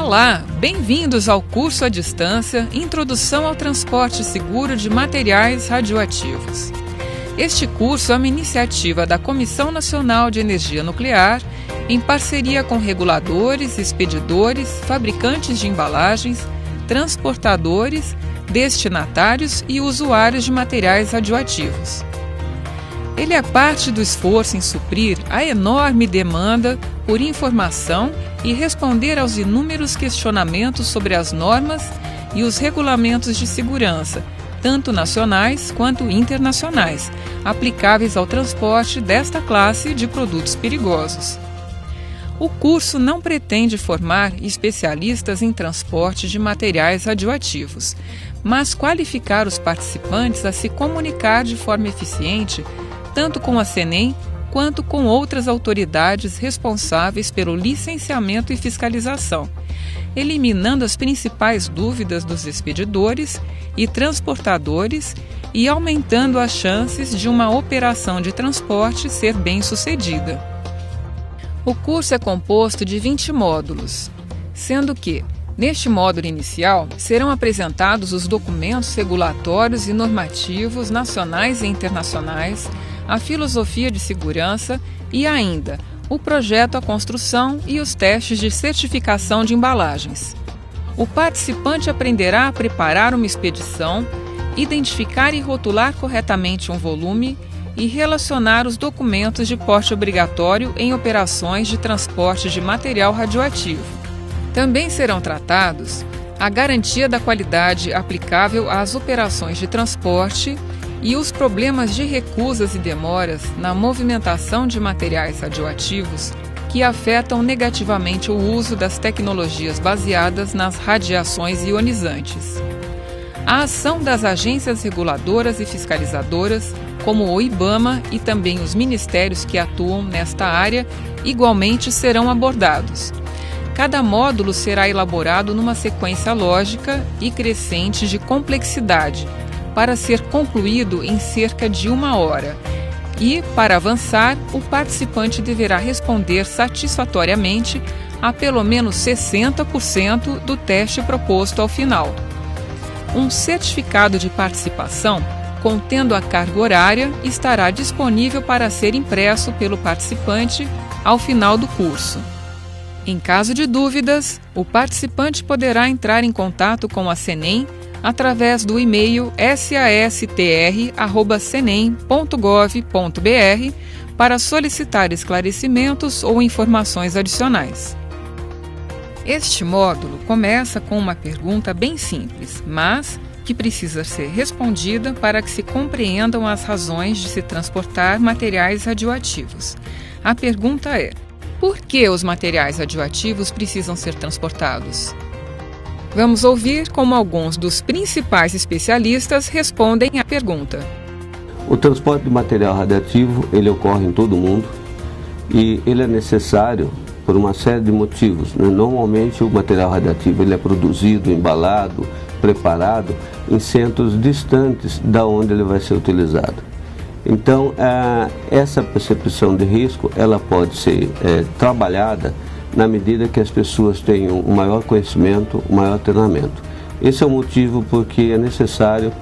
Olá, bem-vindos ao curso à distância Introdução ao Transporte Seguro de Materiais Radioativos. Este curso é uma iniciativa da Comissão Nacional de Energia Nuclear, em parceria com reguladores, expedidores, fabricantes de embalagens, transportadores, destinatários e usuários de materiais radioativos. Ele é parte do esforço em suprir a enorme demanda por informação e responder aos inúmeros questionamentos sobre as normas e os regulamentos de segurança, tanto nacionais quanto internacionais, aplicáveis ao transporte desta classe de produtos perigosos. O curso não pretende formar especialistas em transporte de materiais radioativos, mas qualificar os participantes a se comunicar de forma eficiente tanto com a CENEM quanto com outras autoridades responsáveis pelo licenciamento e fiscalização, eliminando as principais dúvidas dos expedidores e transportadores e aumentando as chances de uma operação de transporte ser bem-sucedida. O curso é composto de 20 módulos, sendo que, neste módulo inicial, serão apresentados os documentos regulatórios e normativos nacionais e internacionais, a filosofia de segurança e ainda o projeto, a construção e os testes de certificação de embalagens. O participante aprenderá a preparar uma expedição, identificar e rotular corretamente um volume e relacionar os documentos de porte obrigatório em operações de transporte de material radioativo. Também serão tratados a garantia da qualidade aplicável às operações de transporte e os problemas de recusas e demoras na movimentação de materiais radioativos que afetam negativamente o uso das tecnologias baseadas nas radiações ionizantes. A ação das agências reguladoras e fiscalizadoras, como o IBAMA e também os ministérios que atuam nesta área, igualmente serão abordados. Cada módulo será elaborado numa sequência lógica e crescente de complexidade, para ser concluído em cerca de 1 hora. E, para avançar, o participante deverá responder satisfatoriamente a pelo menos 60% do teste proposto ao final. Um certificado de participação, contendo a carga horária, estará disponível para ser impresso pelo participante ao final do curso. Em caso de dúvidas, o participante poderá entrar em contato com a CENEM através do e-mail sastr@cenem.gov.br para solicitar esclarecimentos ou informações adicionais. Este módulo começa com uma pergunta bem simples, mas que precisa ser respondida para que se compreendam as razões de se transportar materiais radioativos. A pergunta é: por que os materiais radioativos precisam ser transportados? Vamos ouvir como alguns dos principais especialistas respondem à pergunta. O transporte de material radioativo, ele ocorre em todo o mundo e ele é necessário por uma série de motivos. Normalmente o material radioativo ele é produzido, embalado, preparado em centros distantes da onde ele vai ser utilizado. Então, essa percepção de risco, ela pode ser trabalhada na medida que as pessoas tenham um maior conhecimento, um maior treinamento. Esse é o motivo porque é necessário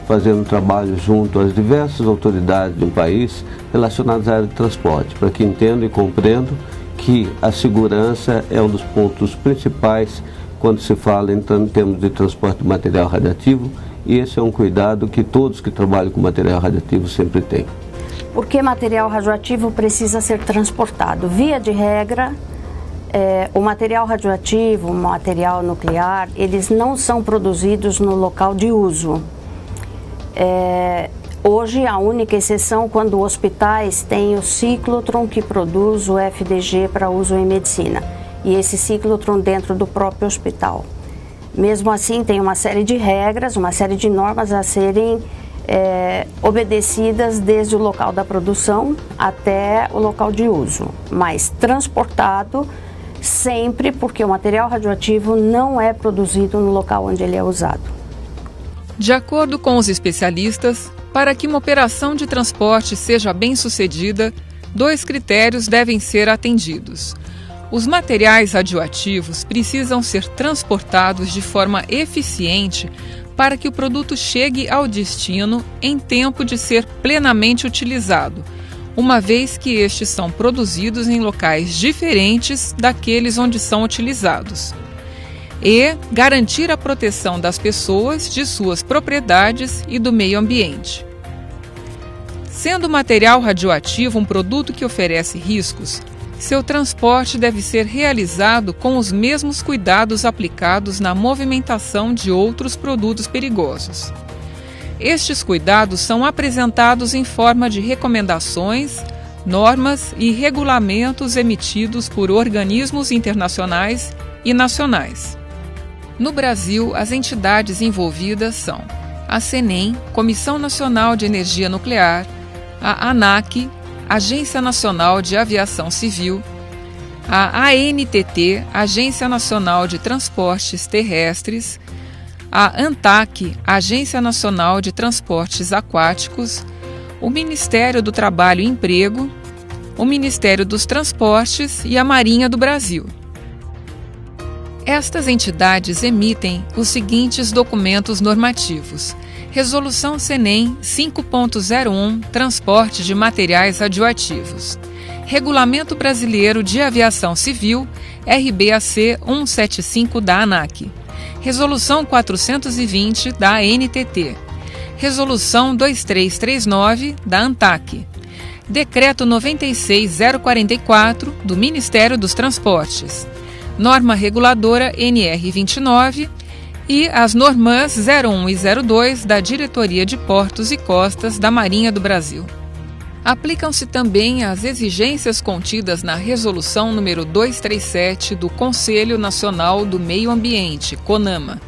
fazer um trabalho junto às diversas autoridades de um país relacionadas à área de transporte, para que entendam e compreendam que a segurança é um dos pontos principais quando se fala em termos de transporte de material radioativo, e esse é um cuidado que todos que trabalham com material radioativo sempre têm. Por que material radioativo precisa ser transportado? Via de regra, o material radioativo, o material nuclear, eles não são produzidos no local de uso. Hoje, a única exceção quando hospitais têm o ciclotron que produz o FDG para uso em medicina. E esse ciclotron dentro do próprio hospital. Mesmo assim, tem uma série de regras, uma série de normas a serem obedecidas desde o local da produção até o local de uso. Mas transportado sempre, porque o material radioativo não é produzido no local onde ele é usado. De acordo com os especialistas, para que uma operação de transporte seja bem-sucedida, 2 critérios devem ser atendidos. Os materiais radioativos precisam ser transportados de forma eficiente para que o produto chegue ao destino em tempo de ser plenamente utilizado, uma vez que estes são produzidos em locais diferentes daqueles onde são utilizados. E garantir a proteção das pessoas, de suas propriedades e do meio ambiente. Sendo o material radioativo um produto que oferece riscos, seu transporte deve ser realizado com os mesmos cuidados aplicados na movimentação de outros produtos perigosos. Estes cuidados são apresentados em forma de recomendações, normas e regulamentos emitidos por organismos internacionais e nacionais. No Brasil, as entidades envolvidas são a CENEM, Comissão Nacional de Energia Nuclear, a ANAC, Agência Nacional de Aviação Civil, a ANTT, Agência Nacional de Transportes Terrestres, a ANTAC, Agência Nacional de Transportes Aquáticos, o Ministério do Trabalho e Emprego, o Ministério dos Transportes e a Marinha do Brasil. Estas entidades emitem os seguintes documentos normativos: Resolução CENEM 5.01 Transporte de Materiais Radioativos, Regulamento Brasileiro de Aviação Civil, RBAC 175 da ANAC, Resolução 420 da ANTT, Resolução 2339 da ANTAC, Decreto 96.044 do Ministério dos Transportes, Norma Reguladora NR 29 e as Normas 01 e 02 da Diretoria de Portos e Costas da Marinha do Brasil. Aplicam-se também as exigências contidas na Resolução número 237 do Conselho Nacional do Meio Ambiente, CONAMA,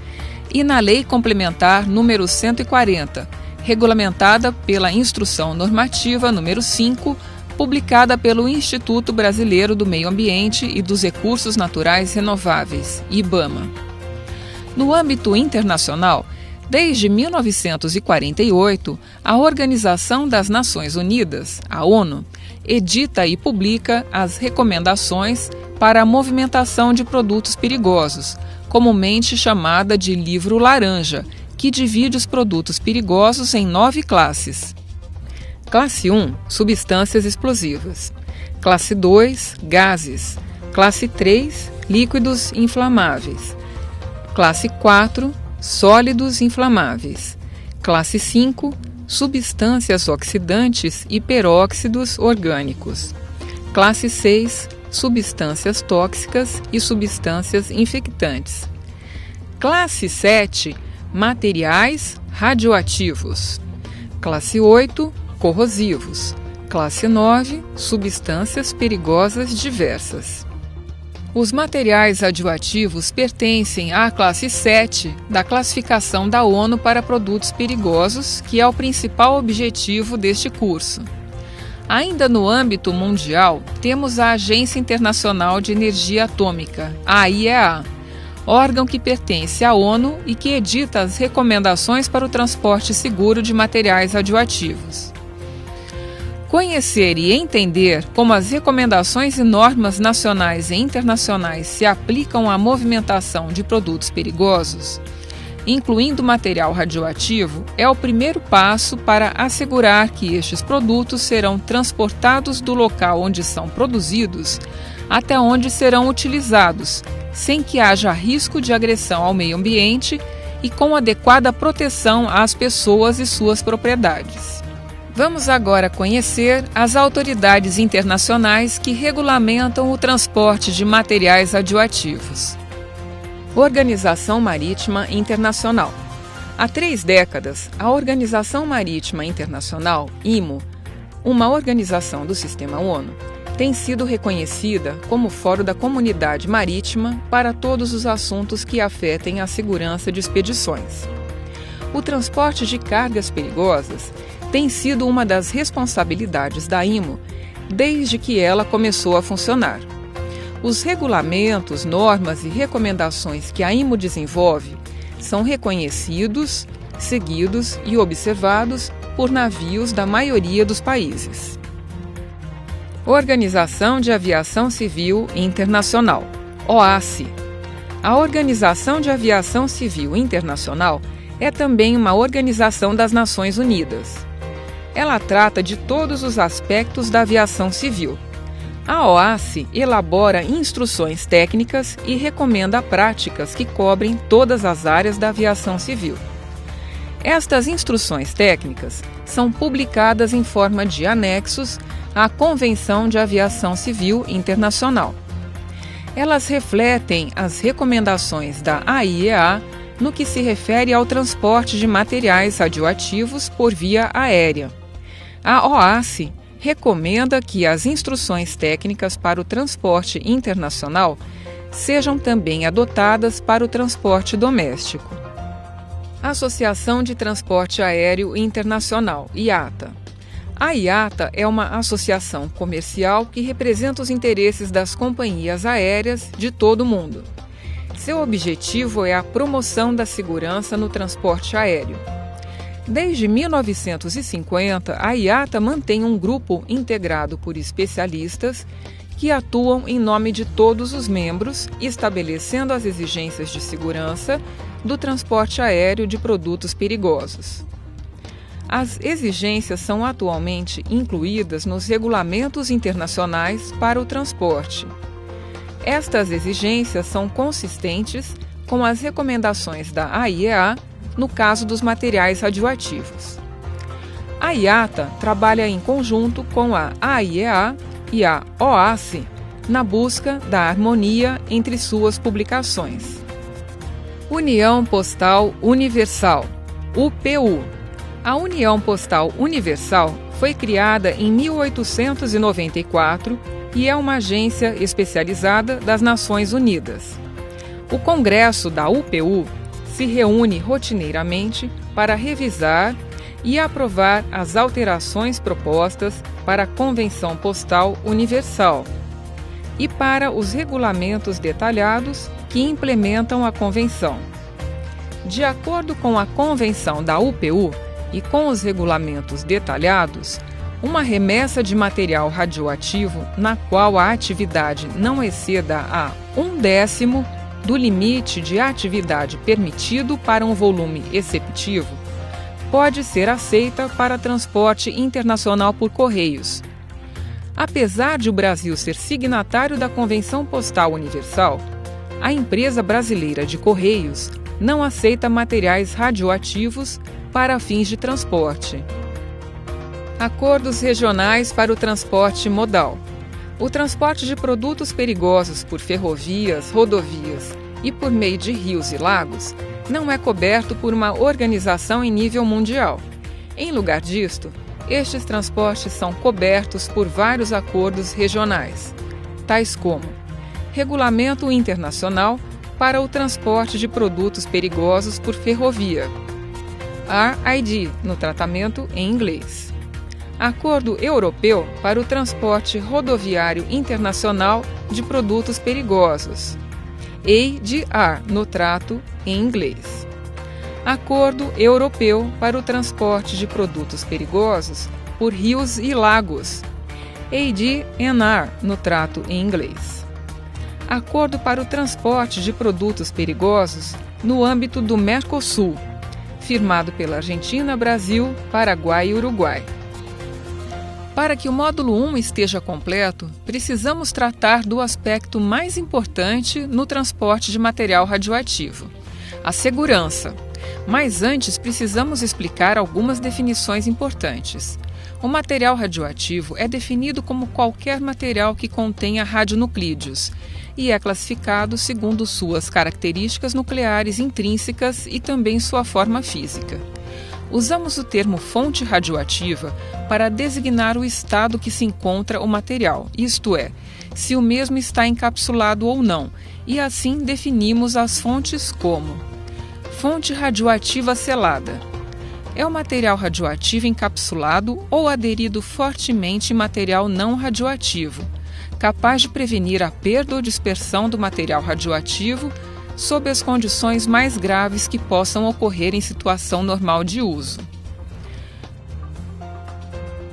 e na Lei Complementar número 140, regulamentada pela Instrução Normativa número 5, publicada pelo Instituto Brasileiro do Meio Ambiente e dos Recursos Naturais Renováveis, IBAMA. No âmbito internacional, desde 1948, a Organização das Nações Unidas, a ONU, edita e publica as recomendações para a movimentação de produtos perigosos, comumente chamada de Livro Laranja, que divide os produtos perigosos em 9 classes. Classe 1, substâncias explosivas. Classe 2, gases. Classe 3, líquidos inflamáveis. Classe 4, sólidos inflamáveis. Classe 5, substâncias oxidantes e peróxidos orgânicos. Classe 6, substâncias tóxicas e substâncias infectantes. Classe 7, materiais radioativos. Classe 8, corrosivos. Classe 9, substâncias perigosas diversas. Os materiais radioativos pertencem à classe 7 da classificação da ONU para produtos perigosos, que é o principal objetivo deste curso. Ainda no âmbito mundial, temos a Agência Internacional de Energia Atômica, a IEA, órgão que pertence à ONU e que edita as recomendações para o transporte seguro de materiais radioativos. Conhecer e entender como as recomendações e normas nacionais e internacionais se aplicam à movimentação de produtos perigosos, incluindo material radioativo, é o primeiro passo para assegurar que estes produtos serão transportados do local onde são produzidos até onde serão utilizados, sem que haja risco de agressão ao meio ambiente e com adequada proteção às pessoas e suas propriedades. Vamos agora conhecer as autoridades internacionais que regulamentam o transporte de materiais radioativos. Organização Marítima Internacional. Há 3 décadas, a Organização Marítima Internacional, IMO, uma organização do Sistema ONU, tem sido reconhecida como fórum da comunidade marítima para todos os assuntos que afetem a segurança de expedições. O transporte de cargas perigosas tem sido uma das responsabilidades da IMO desde que ela começou a funcionar. Os regulamentos, normas e recomendações que a IMO desenvolve são reconhecidos, seguidos e observados por navios da maioria dos países. Organização de Aviação Civil Internacional, OACI. A Organização de Aviação Civil Internacional é também uma organização das Nações Unidas. Ela trata de todos os aspectos da aviação civil. A OACI elabora instruções técnicas e recomenda práticas que cobrem todas as áreas da aviação civil. Estas instruções técnicas são publicadas em forma de anexos à Convenção de Aviação Civil Internacional. Elas refletem as recomendações da AIEA no que se refere ao transporte de materiais radioativos por via aérea. A OACI recomenda que as instruções técnicas para o transporte internacional sejam também adotadas para o transporte doméstico. Associação de Transporte Aéreo Internacional, IATA. A IATA é uma associação comercial que representa os interesses das companhias aéreas de todo o mundo. Seu objetivo é a promoção da segurança no transporte aéreo. Desde 1950, a IATA mantém um grupo integrado por especialistas que atuam em nome de todos os membros, estabelecendo as exigências de segurança do transporte aéreo de produtos perigosos. As exigências são atualmente incluídas nos regulamentos internacionais para o transporte. Estas exigências são consistentes com as recomendações da AIEA no caso dos materiais radioativos. A IATA trabalha em conjunto com a AIEA e a OACI na busca da harmonia entre suas publicações. União Postal Universal, UPU. A União Postal Universal foi criada em 1894 e é uma agência especializada das Nações Unidas. O Congresso da UPU se reúne rotineiramente para revisar e aprovar as alterações propostas para a Convenção Postal Universal e para os regulamentos detalhados que implementam a Convenção. De acordo com a Convenção da UPU e com os regulamentos detalhados, uma remessa de material radioativo na qual a atividade não exceda a 1/10 do limite de atividade permitido para um volume exceptivo pode ser aceita para transporte internacional por correios. Apesar de o Brasil ser signatário da Convenção Postal Universal, a empresa brasileira de Correios não aceita materiais radioativos para fins de transporte. Acordos regionais para o transporte modal. O transporte de produtos perigosos por ferrovias, rodovias e por meio de rios e lagos não é coberto por uma organização em nível mundial. Em lugar disto, estes transportes são cobertos por vários acordos regionais, tais como Regulamento Internacional para o Transporte de Produtos Perigosos por Ferrovia, RID, no tratamento em inglês. Acordo Europeu para o Transporte Rodoviário Internacional de Produtos Perigosos, ADR, no trato em inglês. Acordo Europeu para o Transporte de Produtos Perigosos por Rios e Lagos, ADNR, no trato em inglês. Acordo para o Transporte de Produtos Perigosos no âmbito do Mercosul, firmado pela Argentina, Brasil, Paraguai e Uruguai. Para que o módulo 1 esteja completo, precisamos tratar do aspecto mais importante no transporte de material radioativo, a segurança. Mas antes precisamos explicar algumas definições importantes. O material radioativo é definido como qualquer material que contenha radionuclídeos e é classificado segundo suas características nucleares intrínsecas e também sua forma física. Usamos o termo fonte radioativa para designar o estado que se encontra o material, isto é, se o mesmo está encapsulado ou não, e assim definimos as fontes como: fonte radioativa selada. É o material radioativo encapsulado ou aderido fortemente em material não radioativo, capaz de prevenir a perda ou dispersão do material radioativo sob as condições mais graves que possam ocorrer em situação normal de uso.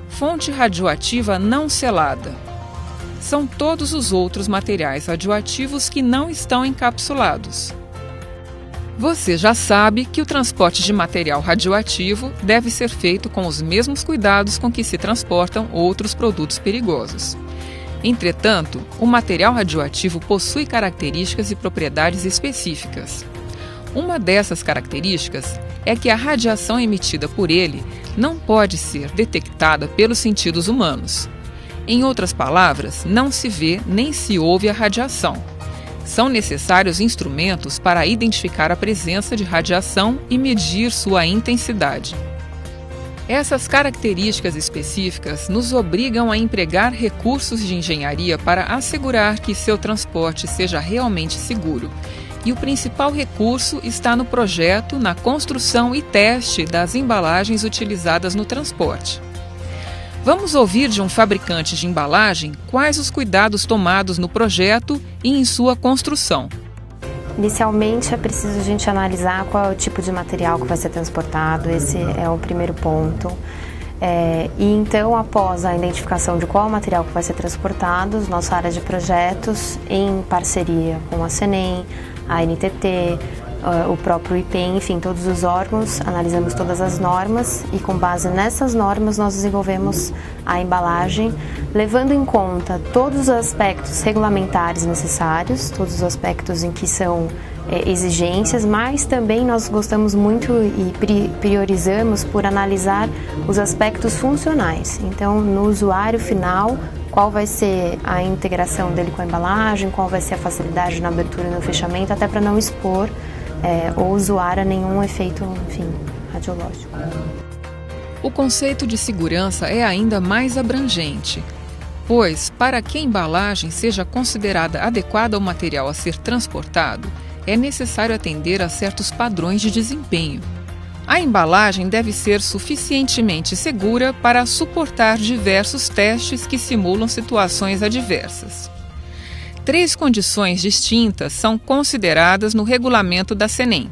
Fonte radioativa não selada. são todos os outros materiais radioativos que não estão encapsulados. Você já sabe que o transporte de material radioativo deve ser feito com os mesmos cuidados com que se transportam outros produtos perigosos. Entretanto, o material radioativo possui características e propriedades específicas. Uma dessas características é que a radiação emitida por ele não pode ser detectada pelos sentidos humanos. Em outras palavras, não se vê nem se ouve a radiação. São necessários instrumentos para identificar a presença de radiação e medir sua intensidade. Essas características específicas nos obrigam a empregar recursos de engenharia para assegurar que seu transporte seja realmente seguro. E o principal recurso está no projeto, na construção e teste das embalagens utilizadas no transporte. Vamos ouvir de um fabricante de embalagem quais os cuidados tomados no projeto e em sua construção. Inicialmente é preciso a gente analisar qual é o tipo de material que vai ser transportado, esse é o primeiro ponto. E então, após a identificação de qual material que vai ser transportado, nossa área de projetos, em parceria com a CENEM, a NTT, o próprio IPEM, enfim, todos os órgãos, analisamos todas as normas e com base nessas normas nós desenvolvemos a embalagem, levando em conta todos os aspectos regulamentares necessários, todos os aspectos em que são exigências, mas também nós gostamos muito e priorizamos por analisar os aspectos funcionais. Então, no usuário final, qual vai ser a integração dele com a embalagem, qual vai ser a facilidade na abertura e no fechamento, até para não expor o usuário a nenhum efeito, enfim, radiológico. O conceito de segurança é ainda mais abrangente, pois, para que a embalagem seja considerada adequada ao material a ser transportado, é necessário atender a certos padrões de desempenho. A embalagem deve ser suficientemente segura para suportar diversos testes que simulam situações adversas. 3 condições distintas são consideradas no regulamento da CENEM: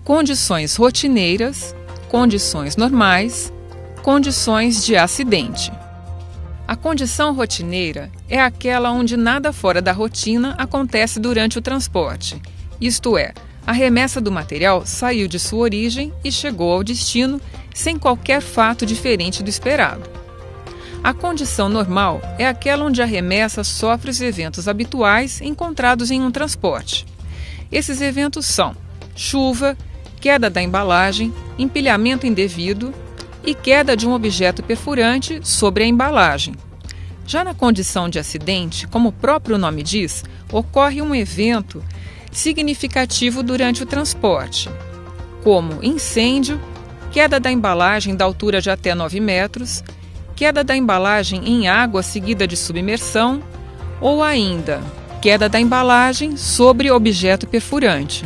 condições rotineiras, condições normais, condições de acidente. A condição rotineira é aquela onde nada fora da rotina acontece durante o transporte, isto é, a remessa do material saiu de sua origem e chegou ao destino sem qualquer fato diferente do esperado. A condição normal é aquela onde a remessa sofre os eventos habituais encontrados em um transporte. Esses eventos são chuva, queda da embalagem, empilhamento indevido e queda de um objeto perfurante sobre a embalagem. Já na condição de acidente, como o próprio nome diz, ocorre um evento significativo durante o transporte, como incêndio, queda da embalagem da altura de até 9 metros, queda da embalagem em água seguida de submersão ou ainda queda da embalagem sobre objeto perfurante.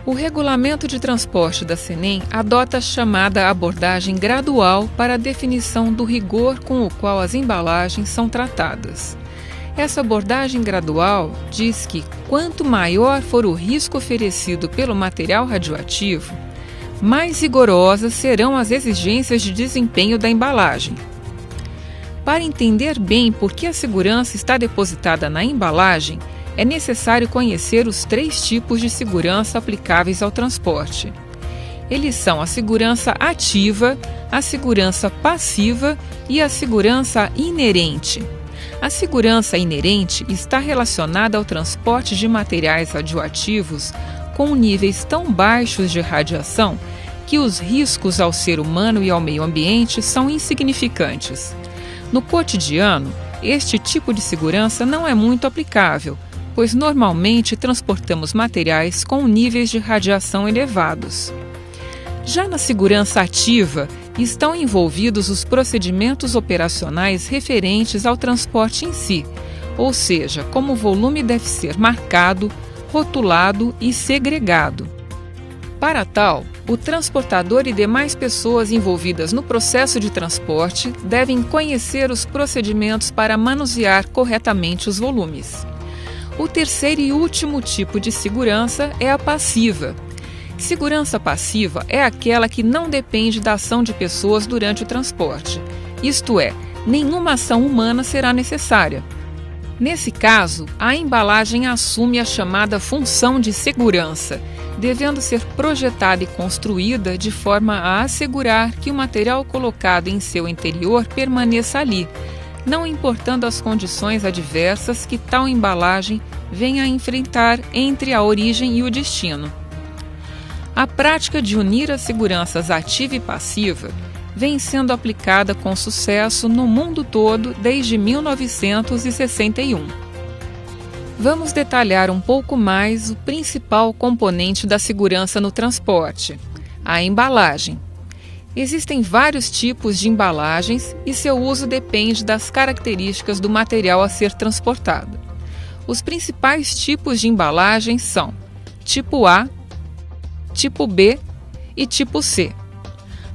O regulamento de transporte da CENEM adota a chamada abordagem gradual para a definição do rigor com o qual as embalagens são tratadas. Essa abordagem gradual diz que, quanto maior for o risco oferecido pelo material radioativo, mais rigorosas serão as exigências de desempenho da embalagem. Para entender bem por que a segurança está depositada na embalagem, é necessário conhecer os 3 tipos de segurança aplicáveis ao transporte. Eles são a segurança ativa, a segurança passiva e a segurança inerente. A segurança inerente está relacionada ao transporte de materiais radioativos com níveis tão baixos de radiação que os riscos ao ser humano e ao meio ambiente são insignificantes. No cotidiano, este tipo de segurança não é muito aplicável, pois normalmente transportamos materiais com níveis de radiação elevados. Já na segurança ativa, estão envolvidos os procedimentos operacionais referentes ao transporte em si, ou seja, como o volume deve ser marcado, rotulado e segregado. Para tal, o transportador e demais pessoas envolvidas no processo de transporte devem conhecer os procedimentos para manusear corretamente os volumes. O terceiro e último tipo de segurança é a passiva. Segurança passiva é aquela que não depende da ação de pessoas durante o transporte, isto é, nenhuma ação humana será necessária. Nesse caso, a embalagem assume a chamada função de segurança, devendo ser projetada e construída de forma a assegurar que o material colocado em seu interior permaneça ali, não importando as condições adversas que tal embalagem venha a enfrentar entre a origem e o destino. A prática de unir as seguranças ativa e passiva vem sendo aplicada com sucesso no mundo todo desde 1961. Vamos detalhar um pouco mais o principal componente da segurança no transporte, a embalagem. Existem vários tipos de embalagens e seu uso depende das características do material a ser transportado. Os principais tipos de embalagem são tipo A, tipo B e tipo C.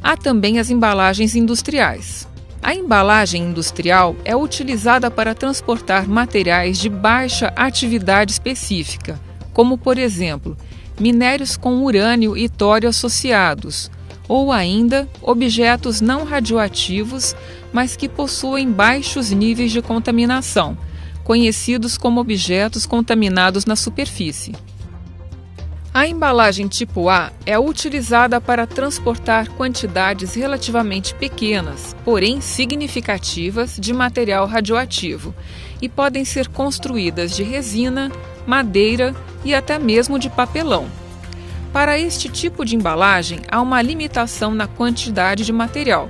Há também as embalagens industriais. A embalagem industrial é utilizada para transportar materiais de baixa atividade específica, como, por exemplo, minérios com urânio e tório associados, ou ainda objetos não radioativos, mas que possuem baixos níveis de contaminação, conhecidos como objetos contaminados na superfície. A embalagem tipo A é utilizada para transportar quantidades relativamente pequenas, porém significativas, de material radioativo e podem ser construídas de resina, madeira e até mesmo de papelão. Para este tipo de embalagem, há uma limitação na quantidade de material,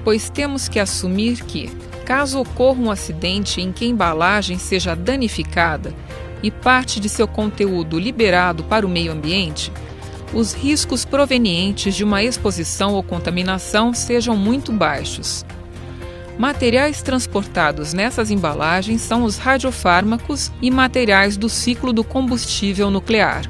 pois temos que assumir que, caso ocorra um acidente em que a embalagem seja danificada, e parte de seu conteúdo liberado para o meio ambiente, os riscos provenientes de uma exposição ou contaminação sejam muito baixos. Materiais transportados nessas embalagens são os radiofármacos e materiais do ciclo do combustível nuclear.